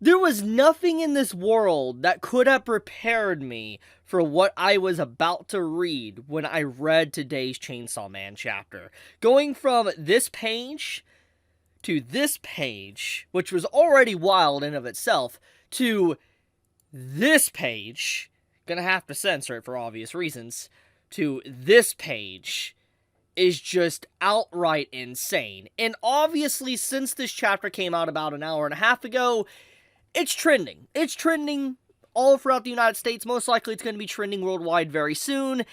There was nothing in this world that could have prepared me for what I was about to read when I read today's Chainsaw Man chapter. Going from this page to this page, which was already wild in of itself, to this page, gonna have to censor it for obvious reasons, to this page is just outright insane. And obviously, since this chapter came out about an hour and a half ago, it's trending. It's trending all throughout the United States. Most likely it's going to be trending worldwide very soon.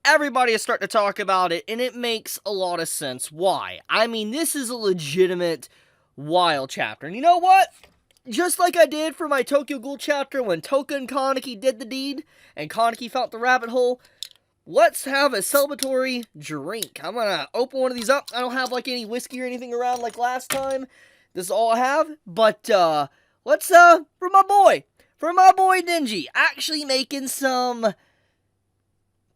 Everybody is starting to talk about it, and it makes a lot of sense. Why? I mean, this is a legitimate wild chapter. And you know what? Just like I did for my Tokyo Ghoul chapter when Toka and Kaneki did the deed, and Kaneki felt the rabbit hole, let's have a celebratory drink. I'm gonna open one of these up. I don't have like any whiskey or anything around like last time. This is all I have. But, let's, for my boy Denji, actually making some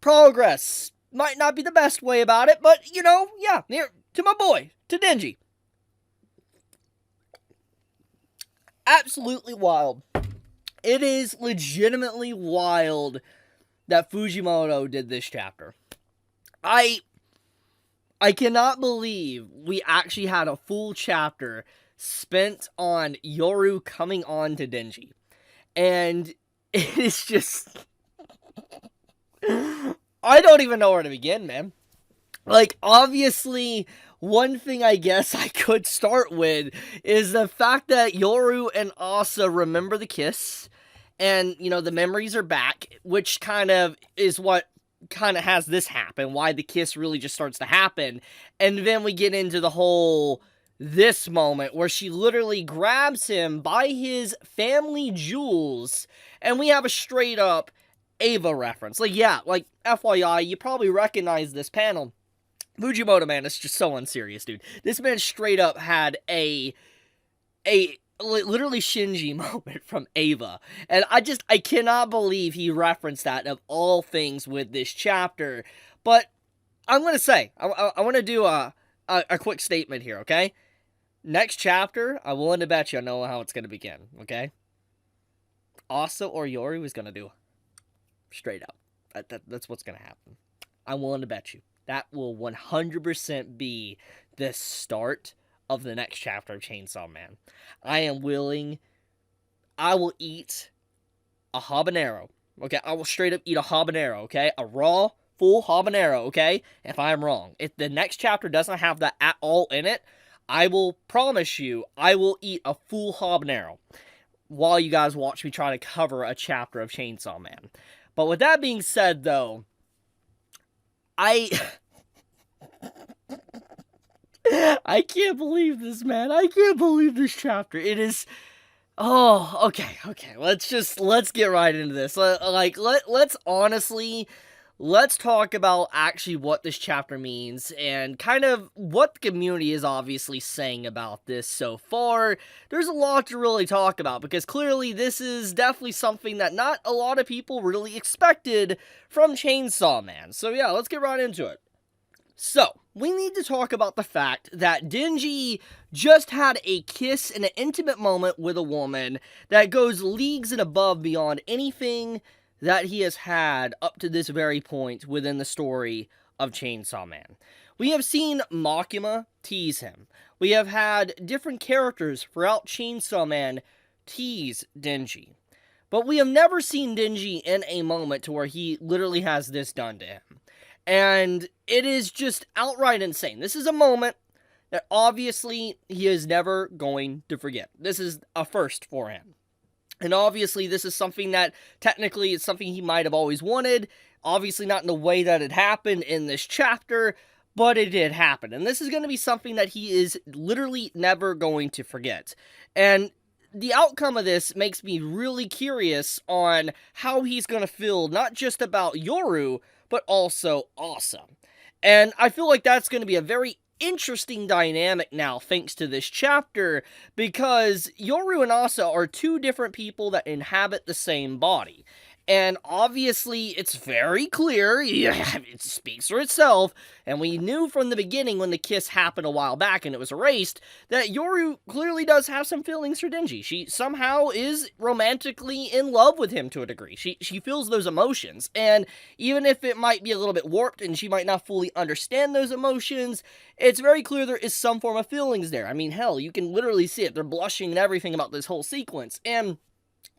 progress. Might not be the best way about it, but, you know, yeah, here, to my boy, to Denji. Absolutely wild. It is legitimately wild that Fujimoto did this chapter. I cannot believe we actually had a full chapter spent on Yoru coming on to Denji. And it is just... I don't even know where to begin, man. Like, obviously, one thing I guess I could start with is the fact that Yoru and Asa remember the kiss. And, you know, the memories are back, which kind of is what kind of has this happen, why the kiss really just starts to happen. And then we get into the whole... this moment where she literally grabs him by his family jewels, and we have a straight up Ava reference. Like, yeah, like, FYI, you probably recognize this panel. Fujimoto, man, is just so unserious, dude. This man straight up had a literally Shinji moment from Ava, and I cannot believe he referenced that of all things with this chapter. But I'm gonna say, I want to do a quick statement here, okay? Next chapter, I'm willing to bet you I know how it's going to begin, okay? Asa or Yoru is going to do straight up. That's what's going to happen. I'm willing to bet you. That will 100% be the start of the next chapter of Chainsaw Man. I will eat a habanero, okay? I will straight up eat a habanero, okay? A raw, full habanero, okay? If I'm wrong. If the next chapter doesn't have that at all in it, I will promise you, I will eat a full habanero while you guys watch me try to cover a chapter of Chainsaw Man. But with that being said, though, I can't believe this, man. I can't believe this chapter. It is... Oh, okay. Let's get right into this. Let's honestly... Let's talk about actually what this chapter means and kind of what the community is obviously saying about this so far. There's a lot to really talk about because clearly this is definitely something that not a lot of people really expected from Chainsaw Man. So yeah, let's get right into it. So, we need to talk about the fact that Denji just had a kiss and an intimate moment with a woman that goes leagues and above beyond anything that he has had up to this very point within the story of Chainsaw Man. We have seen Makima tease him. We have had different characters throughout Chainsaw Man tease Denji. But we have never seen Denji in a moment to where he literally has this done to him. And it is just outright insane. This is a moment that obviously he is never going to forget. This is a first for him. And obviously, this is something that, technically, it's something he might have always wanted. Obviously, not in the way that it happened in this chapter, but it did happen. And this is going to be something that he is literally never going to forget. And the outcome of this makes me really curious on how he's going to feel, not just about Yoru, but also Asa. And I feel like that's going to be a very interesting dynamic now thanks to this chapter, because Yoru and Asa are two different people that inhabit the same body. And obviously, it's very clear, yeah, it speaks for itself, and we knew from the beginning when the kiss happened a while back and it was erased, that Yoru clearly does have some feelings for Denji. She somehow is romantically in love with him to a degree. She feels those emotions, and even if it might be a little bit warped and she might not fully understand those emotions, it's very clear there is some form of feelings there. I mean, hell, you can literally see it. They're blushing and everything about this whole sequence, and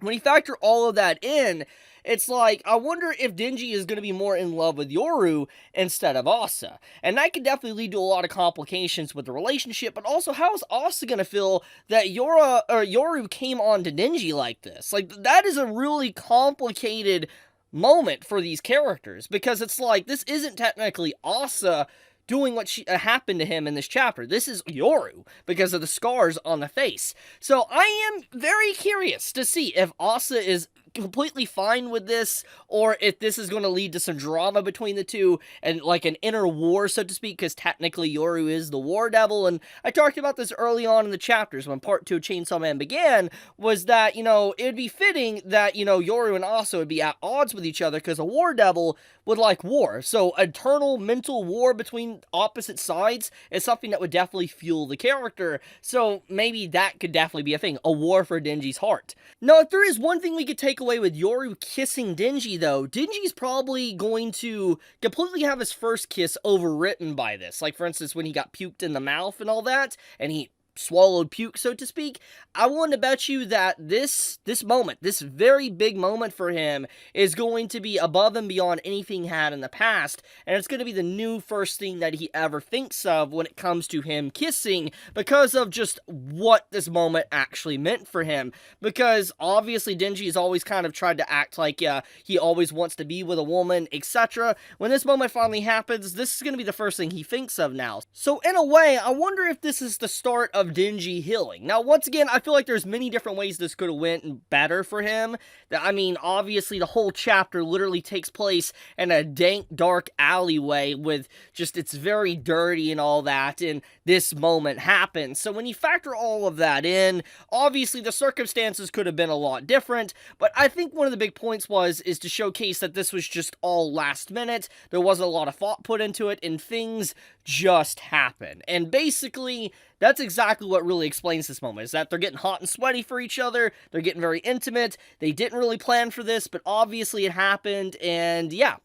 when you factor all of that in, it's like, I wonder if Denji is going to be more in love with Yoru instead of Asa. And that could definitely lead to a lot of complications with the relationship, but also, how is Asa going to feel that Yoru came on to Denji like this? Like, that is a really complicated moment for these characters, because it's like, this isn't technically Asa doing what happened to him in this chapter. This is Yoru, because of the scars on the face. So I am very curious to see if Asa is completely fine with this, or if this is going to lead to some drama between the two, and like an inner war, so to speak, because technically Yoru is the war devil. And I talked about this early on in the chapters when part 2 of Chainsaw Man began, was that, it'd be fitting that, Yoru and Asa would be at odds with each other, because a war devil would like war. So eternal mental war between opposite sides is something that would definitely fuel the character. So maybe that could definitely be a thing, a war for Denji's heart. Now, if there is one thing we could take away with Yoru kissing Denji, though, Denji's probably going to completely have his first kiss overwritten by this. Like, for instance, when he got puked in the mouth and all that, and he swallowed puke, so to speak. I want to bet you that this moment, this very big moment for him, is going to be above and beyond anything he had in the past, and it's going to be the new first thing that he ever thinks of when it comes to him kissing, because of just what this moment actually meant for him. Because obviously Denji has always kind of tried to act like he always wants to be with a woman, etc. When this moment finally happens, this is going to be the first thing he thinks of now. So in a way, I wonder if this is the start of Denji healing. Now, once again, I feel like there's many different ways this could have went better for him. I mean, obviously, the whole chapter literally takes place in a dank, dark alleyway with just, it's very dirty and all that, and this moment happens. So when you factor all of that in, obviously, the circumstances could have been a lot different, but I think one of the big points is to showcase that this was just all last minute. There wasn't a lot of thought put into it, and things just happen. And basically, that's exactly what really explains this moment, is that they're getting hot and sweaty for each other, they're getting very intimate, they didn't really plan for this, but obviously it happened, and yeah.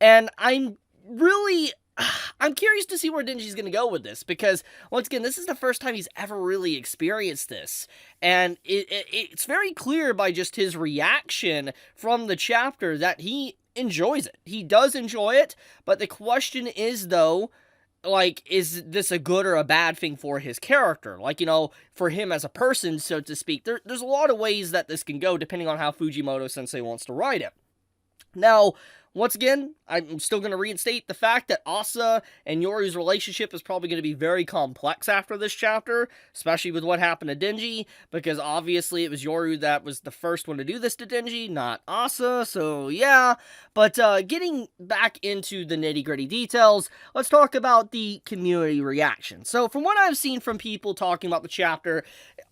And I'm curious to see where Denji's gonna go with this, because, once again, this is the first time he's ever really experienced this, and it's very clear by just his reaction from the chapter that he enjoys it. He does enjoy it, but the question is, though, like, is this a good or a bad thing for his character? Like, for him as a person, so to speak. There's a lot of ways that this can go, depending on how Fujimoto-sensei wants to write it. Now, once again, I'm still going to reinstate the fact that Asa and Yoru's relationship is probably going to be very complex after this chapter, especially with what happened to Denji, because obviously it was Yoru that was the first one to do this to Denji, not Asa, so yeah. But getting back into the nitty-gritty details, let's talk about the community reaction. So from what I've seen from people talking about the chapter,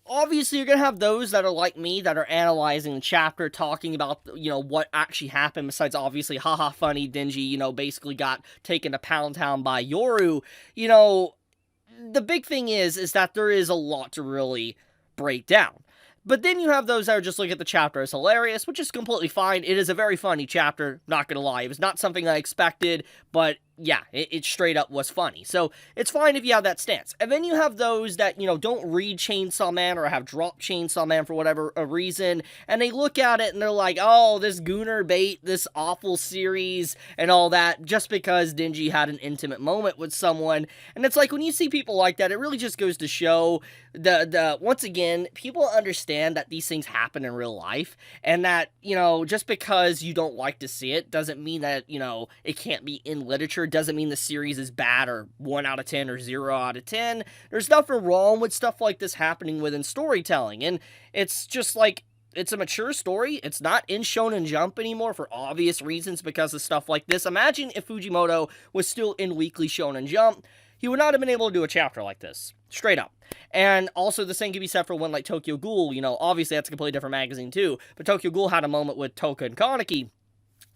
obviously you're going to have those that are like me, that are analyzing the chapter, talking about, what actually happened, besides obviously, haha, funny, Denji, basically got taken to Pound Town by Yoru. The big thing is that there is a lot to really break down. But then you have those that are just looking at the chapter as hilarious, which is completely fine. It is a very funny chapter, not gonna lie. It was not something I expected, but yeah, it straight up was funny. So it's fine if you have that stance. And then you have those that, don't read Chainsaw Man or have dropped Chainsaw Man for whatever reason, and they look at it and they're like, oh, this gooner bait, this awful series, and all that, just because Denji had an intimate moment with someone. And it's like, when you see people like that, it really just goes to show once again, people understand that these things happen in real life, and that, just because you don't like to see it doesn't mean that, it can't be in literature, doesn't mean the series is bad or 1 out of 10 or 0 out of 10. There's nothing wrong with stuff like this happening within storytelling, and it's just like, it's a mature story. It's not in Shonen Jump anymore for obvious reasons because of stuff like this. Imagine if Fujimoto was still in Weekly Shonen Jump. He would not have been able to do a chapter like this. Straight up. And also the same can be said for one like Tokyo Ghoul. Obviously that's a completely different magazine too. But Tokyo Ghoul had a moment with Toka and Kaneki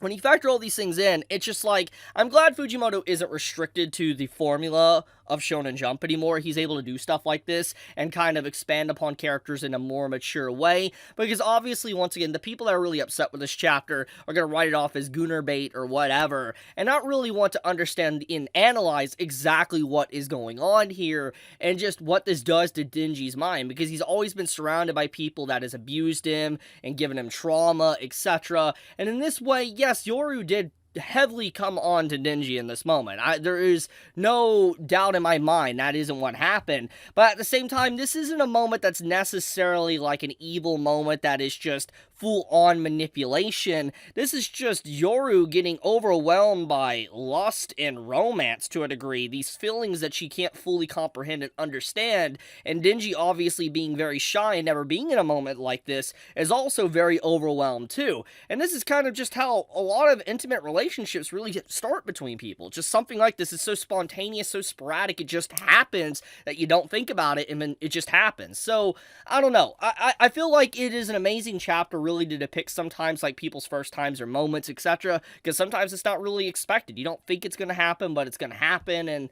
when you factor all these things in, it's just like, I'm glad Fujimoto isn't restricted to the formula of Shonen Jump anymore. He's able to do stuff like this and kind of expand upon characters in a more mature way, because obviously, once again, the people that are really upset with this chapter are going to write it off as gooner bait or whatever, and not really want to understand and analyze exactly what is going on here, and just what this does to Denji's mind, because he's always been surrounded by people that has abused him and given him trauma, etc. And in this way, yes, Yoru did heavily come on to Denji in this moment. There is no doubt in my mind that isn't what happened, but at the same time, this isn't a moment that's necessarily like an evil moment that is just full-on manipulation. This is just Yoru getting overwhelmed by lust and romance to a degree, these feelings that she can't fully comprehend and understand, and Denji obviously being very shy and never being in a moment like this is also very overwhelmed too. And this is kind of just how a lot of intimate relationships really start between people. Just something like this is so spontaneous, so sporadic, it just happens that you don't think about it, and then it just happens. So, I don't know. I feel like it is an amazing chapter really to depict sometimes like people's first times or moments, etc. Because sometimes it's not really expected. You don't think it's going to happen, but it's going to happen, and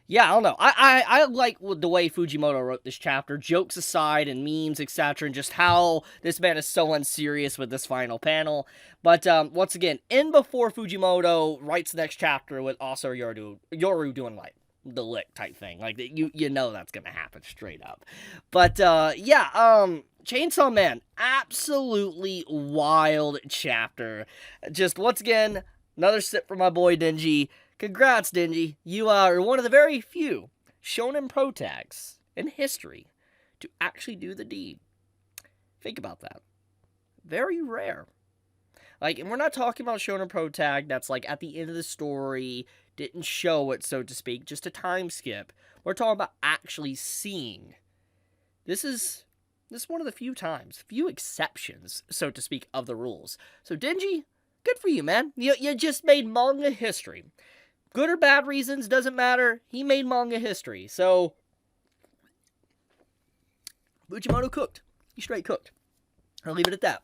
yeah, I don't know. I like the way Fujimoto wrote this chapter, jokes aside and memes, etc., and just how this man is so unserious with this final panel. But once again, in before Fujimoto writes the next chapter with also Yoru doing like the lick type thing. Like, you know that's gonna happen straight up. But yeah, Chainsaw Man, absolutely wild chapter. Just once again, another sip for my boy Denji. Congrats, Denji. You are one of the very few shonen protags in history to actually do the deed. Think about that. Very rare. Like, and we're not talking about shonen protag that's like at the end of the story, didn't show it, so to speak, just a time skip. We're talking about actually seeing. This is one of the few exceptions, so to speak, of the rules. So Denji, good for you, man. You just made manga history. Good or bad reasons, doesn't matter. He made manga history. So, Fujimoto cooked. He straight cooked. I'll leave it at that.